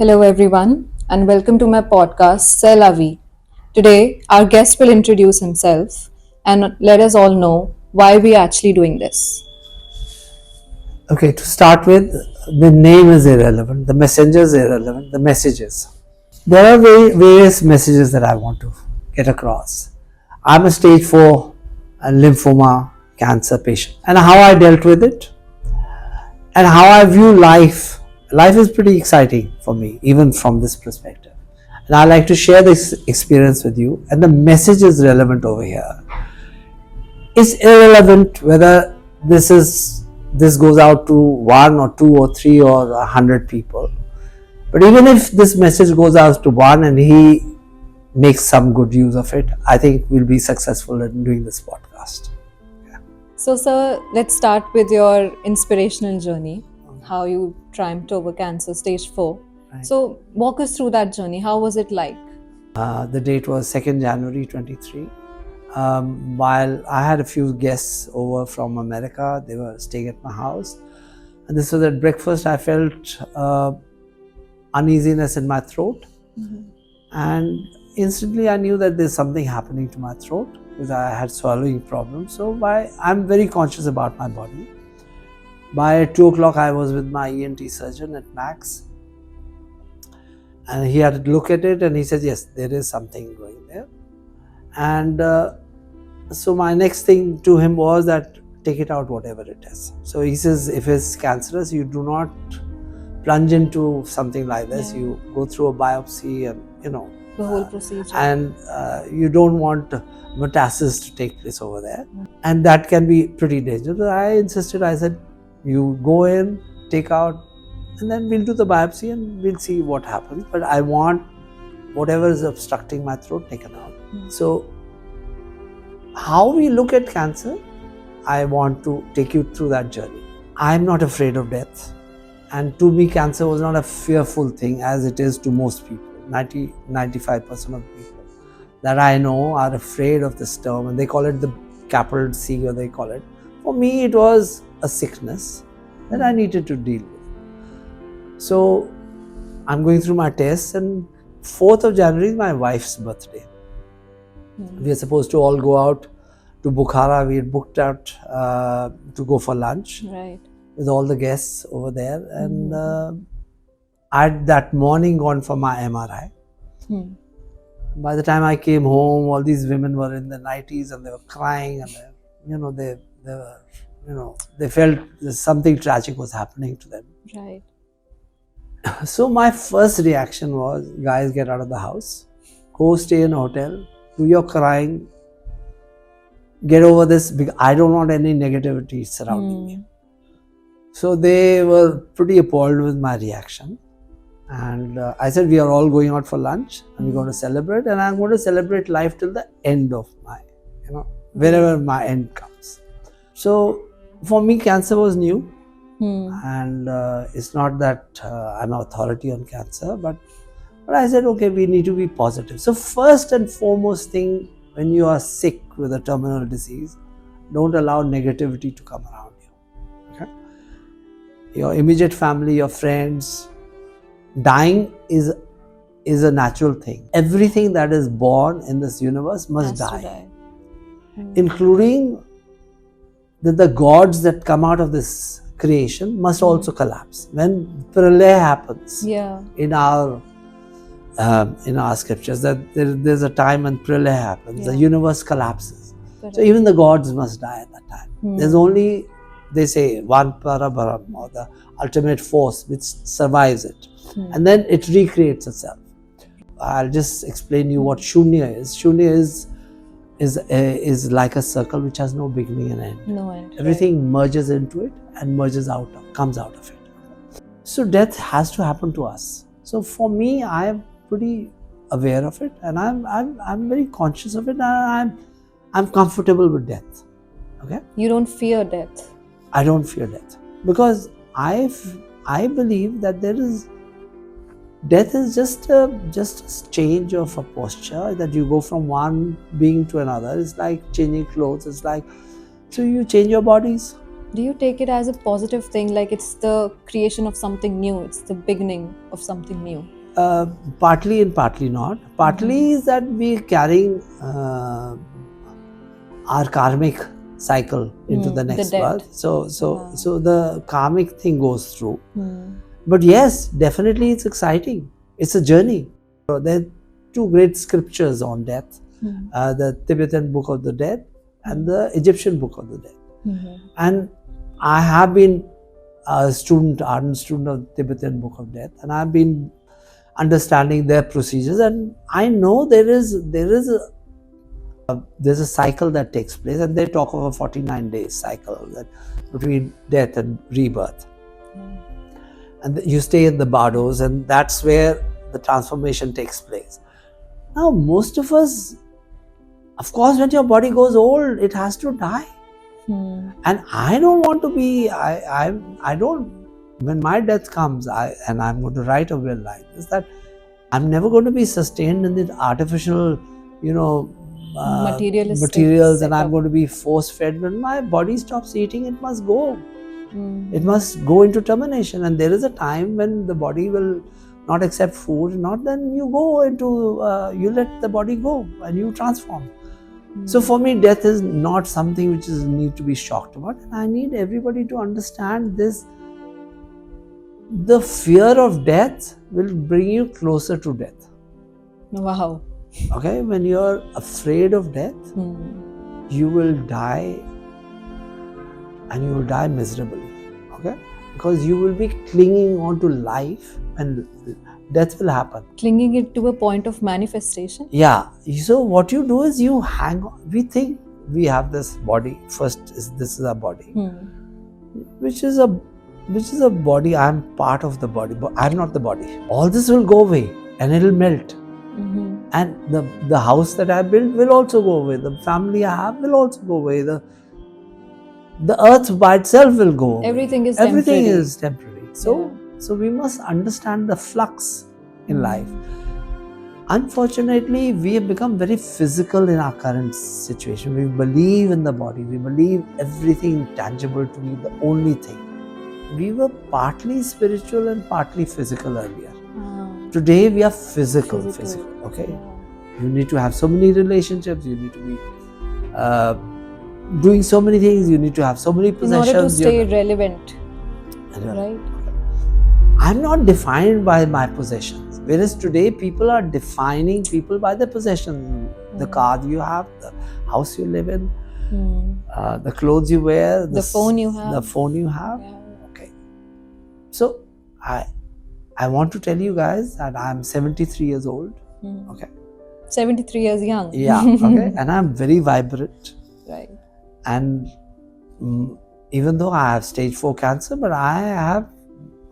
Hello, everyone, and welcome to my podcast, C'est la vie. Today, our guest will introduce himself and let us all know why we are actually doing this. Okay, to start with, the name is irrelevant, the messenger is irrelevant, the messages. There are various messages that I want to get across. I'm a stage 4 lymphoma cancer patient, and how I dealt with it and how I view life. Life is pretty exciting for me, even from this perspective. And I like to share this experience with you, and the message is relevant over here. It's irrelevant whether this goes out to 1 or 2 or 3 or 100 people. But even if this message goes out to one and he makes some good use of it, I think we'll be successful in doing this podcast. So, sir, let's start with your inspirational journey, how you triumphed over cancer stage 4. Right. So, walk us through that journey. How was it like? The date was 2nd January 23. While I had a few guests over from America, they were staying at my house. And this was at breakfast. I felt uneasiness in my throat. And instantly I knew that there's something happening to my throat because I had swallowing problems. So I'm very conscious about my body. By 2 o'clock, I was with my ENT surgeon at Max. And he had to look at it and he said, yes, there is something going there. And so my next thing to him was that take it out, whatever it is. So he says, if it's cancerous, you do not plunge into something like this. Yeah. You go through a biopsy and, The whole procedure. and you don't want metastasis to take place over there. And that can be pretty dangerous. I insisted, I said, you go in, take out, and then we'll do the biopsy and we'll see what happens. But I want whatever is obstructing my throat taken out. So how we look at cancer, I want to take you through that journey. I'm not afraid of death. And to me, cancer was not a fearful thing as it is to most people. 95% of people that I know are afraid of this term, and they call it the capital C, or they call it. For me, it was a sickness that I needed to deal with. So I'm going through my tests, and 4th of January is my wife's birthday. We are supposed to all go out to Bukhara. We had booked out to go for lunch with all the guests over there. And I'd that morning gone for my MRI. By the time I came home, all these women were in their 90s and they were crying, and they felt something tragic was happening to them. Right. So my first reaction was, guys, get out of the house, go stay in a hotel, do your crying, get over this, because I don't want any negativity surrounding me. So they were pretty appalled with my reaction. And I said, we are all going out for lunch and we're going to celebrate, and I'm going to celebrate life till the end of my, wherever my end comes. So for me, cancer was new. And it's not that I'm an authority on cancer, but I said, okay, we need to be positive. So first and foremost thing, when you are sick with a terminal disease, don't allow negativity to come around you. Okay? Your immediate family, your friends, dying is a natural thing. Everything that is born in this universe must die. Including the gods that come out of this creation must also collapse. When pralaya happens in our scriptures, that there's a time when pralaya happens, the universe collapses. So even the gods must die at that time. There's only, they say, one Parabaram, or the ultimate force which survives it. And then it recreates itself. I'll just explain you what Shunya is. Shunya is like a circle which has no beginning and end. No end. Everything merges into it and comes out of it. So death has to happen to us. So for me, I am pretty aware of it, and I'm very conscious of it, and I'm comfortable with death. Okay? You don't fear death. I don't fear death because I believe that death is just a change of a posture, that you go from one being to another. It's like changing clothes. It's like, so you change your bodies. Do you take it as a positive thing, like it's the creation of something new, it's the beginning of something new? Partly and partly not. Partly is that we're carrying our karmic cycle into the next debt. birth. So the karmic thing goes through. But yes, definitely it's exciting. It's a journey. So there are two great scriptures on death: the Tibetan Book of the Dead and the Egyptian Book of the Dead. And I have been a student, ardent student of the Tibetan Book of Death, and I've been understanding their procedures, and I know there's a cycle that takes place, and they talk of a 49 days cycle that between death and rebirth. And you stay in the bardos, and that's where the transformation takes place. Now, most of us, of course, when your body goes old, it has to die. And I don't want to be, I don't, when my death comes, and I'm going to write a will like this, that I'm never going to be sustained in the artificial, materials, and I'm going to be force fed. When my body stops eating, it must go. It must go into termination, and there is a time when the body will not accept food. Not then you go into, you let the body go and you transform. So for me, death is not something which is need to be shocked about, and I need everybody to understand this. The fear of death will bring you closer to death. Wow. Okay, when you're afraid of death, you will die, and you will die miserably. Okay, because you will be clinging on to life, and death will happen. Clinging it to a point of manifestation? Yeah. So what you do is you hang on. We think we have this body. First, this is our body, which is a body. I'm part of the body, but I'm not the body. All this will go away, and it'll melt. And the house that I built will also go away. The family I have will also go away. The earth by itself will go away. Everything is temporary. So we must understand the flux in life. Unfortunately, we have become very physical in our current situation. We believe in the body. We believe everything tangible to be the only thing. We were partly spiritual and partly physical earlier. Today we are physical. Okay, you need to have so many relationships. You need to be doing so many things. You need to have so many possessions. In order to stay relevant, right? I'm not defined by my possessions. Whereas today people are defining people by their possessions. The car you have, the house you live in, the clothes you wear, the phone you have. Yeah. Okay. So I want to tell you guys that I'm 73 years old. Okay. 73 years young. Yeah. Okay. And I'm very vibrant. Right. And even though I have stage 4 cancer, but I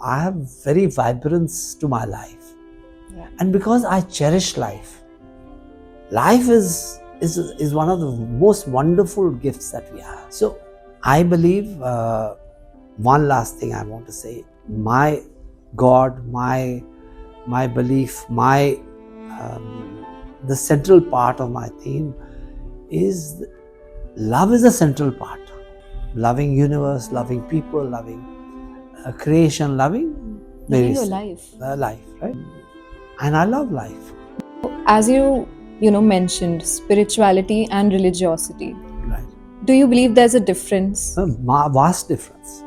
have very vibrance to my life. Yeah. And because I cherish life. Life is one of the most wonderful gifts that we have. So I believe one last thing I want to say. My God, my belief, the central part of my theme is love is a central part. Loving universe, loving people, loving creation, loving your life. Life, right? And I love life. As you mentioned spirituality and religiosity. Right. Do you believe there's a difference? A vast difference.